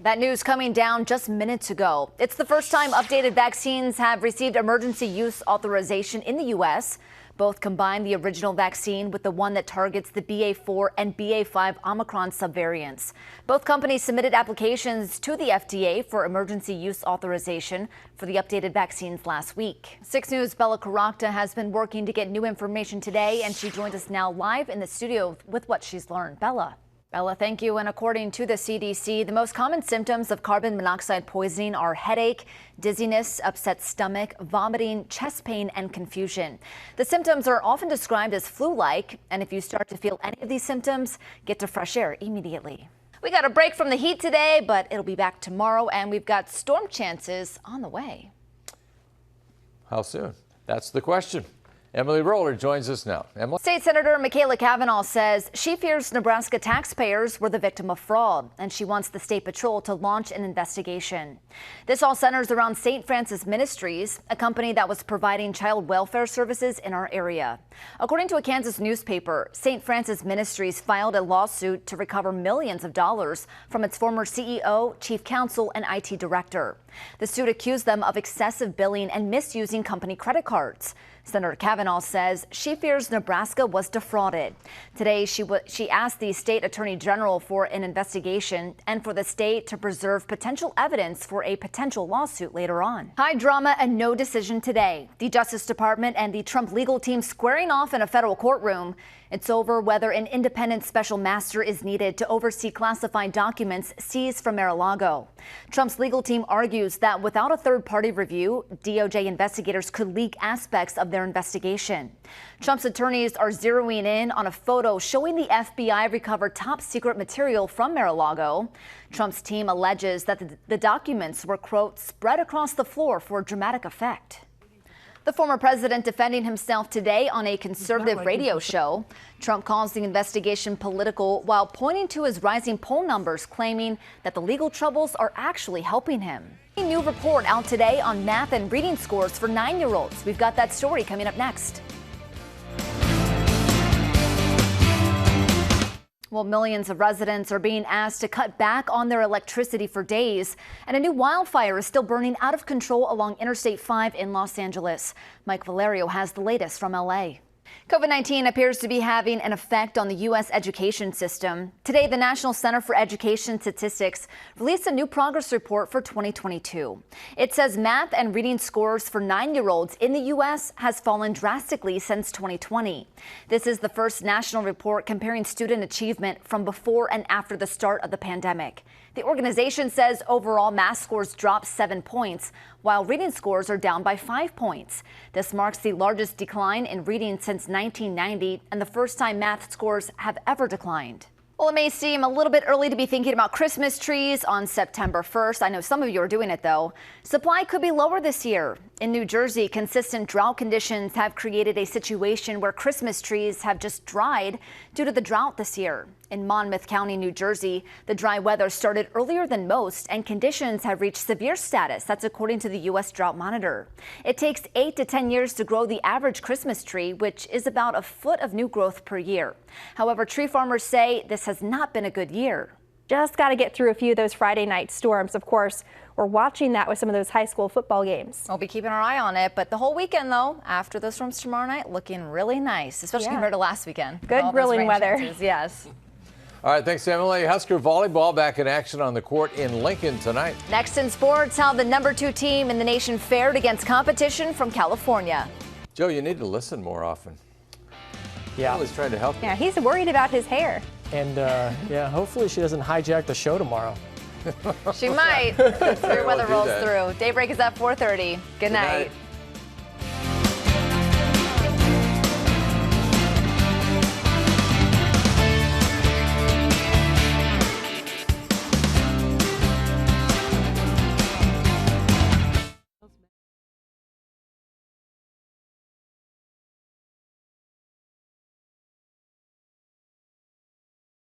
That news coming down just minutes ago. It's the first time updated vaccines have received emergency use authorization in the U.S. Both combine the original vaccine with the one that targets the BA4 and BA5 Omicron subvariants. Both companies submitted applications to the FDA for emergency use authorization for the updated vaccines last week. 6 News' Bella Caracta has been working to get new information today, and she joins us now live in the studio with what she's learned. Bella, thank you. And according to the CDC, the most common symptoms of carbon monoxide poisoning are headache, dizziness, upset stomach, vomiting, chest pain, and confusion. The symptoms are often described as flu-like, and if you start to feel any of these symptoms, get to fresh air immediately. We got a break from the heat today, but it'll be back tomorrow, and we've got storm chances on the way. How soon? That's the question. Emily Roller joins us now. Emily? State Senator Machaela Cavanaugh says she fears Nebraska taxpayers were the victim of fraud, and she wants the State Patrol to launch an investigation. This all centers around St. Francis Ministries, a company that was providing child welfare services in our area. According to a Kansas newspaper, St. Francis Ministries filed a lawsuit to recover millions of dollars from its former CEO, chief counsel, and IT director. The suit accused them of excessive billing and misusing company credit cards. Senator Cavanaugh says she fears Nebraska was defrauded. Today, she asked the state attorney general for an investigation and for the state to preserve potential evidence for a potential lawsuit later on. High drama and no decision today. The Justice Department and the Trump legal team squaring off in a federal courtroom. It's over whether an independent special master is needed to oversee classified documents seized from Mar-a-Lago. Trump's legal team argues that without a third-party review, DOJ investigators could leak aspects of their investigation. Trump's attorneys are zeroing in on a photo showing the FBI recovered top-secret material from Mar-a-Lago. Trump's team alleges that the documents were, quote, spread across the floor for dramatic effect. The former president defending himself today on a conservative radio show. Trump calls the investigation political while pointing to his rising poll numbers, claiming that the legal troubles are actually helping him. A new report out today on math and reading scores for 9-year-olds. We've got that story coming up next. Well, millions of residents are being asked to cut back on their electricity for days, and a new wildfire is still burning out of control along Interstate 5 in Los Angeles. Mike Valerio has the latest from LA. COVID-19 appears to be having an effect on the U.S. education system. Today, the National Center for Education Statistics released a new progress report for 2022. It says math and reading scores for 9-year-olds in the U.S. has fallen drastically since 2020. This is the first national report comparing student achievement from before and after the start of the pandemic. The organization says overall math scores dropped 7 points, while reading scores are down by 5 points. This marks the largest decline in reading since 1990 and the first time math scores have ever declined. Well, it may seem a little bit early to be thinking about Christmas trees on September 1st. I know some of you are doing it, though. Supply could be lower this year. In New Jersey, consistent drought conditions have created a situation where Christmas trees have just dried due to the drought this year. In Monmouth County, New Jersey, the dry weather started earlier than most, and conditions have reached severe status. That's according to the U.S. Drought Monitor. It takes 8 to 10 years to grow the average Christmas tree, which is about a foot of new growth per year. However, tree farmers say this has not been a good year. Just got to get through a few of those Friday night storms. Of course, we're watching that with some of those high school football games. We'll be keeping our eye on it. But the whole weekend, though, after the storms tomorrow night, looking really nice, especially compared to last weekend. Good grilling weather. Chances, yes. All right, thanks, Emily. Husker volleyball back in action on the court in Lincoln tonight. Next in sports, how the #2 team in the nation fared against competition from California. Joe, you need to listen more often. Yeah. He's trying to help you. Yeah, he's worried about his hair. And yeah, hopefully she doesn't hijack the show tomorrow. She might. Severe weather rolls through. Daybreak is at 4:30. Good night.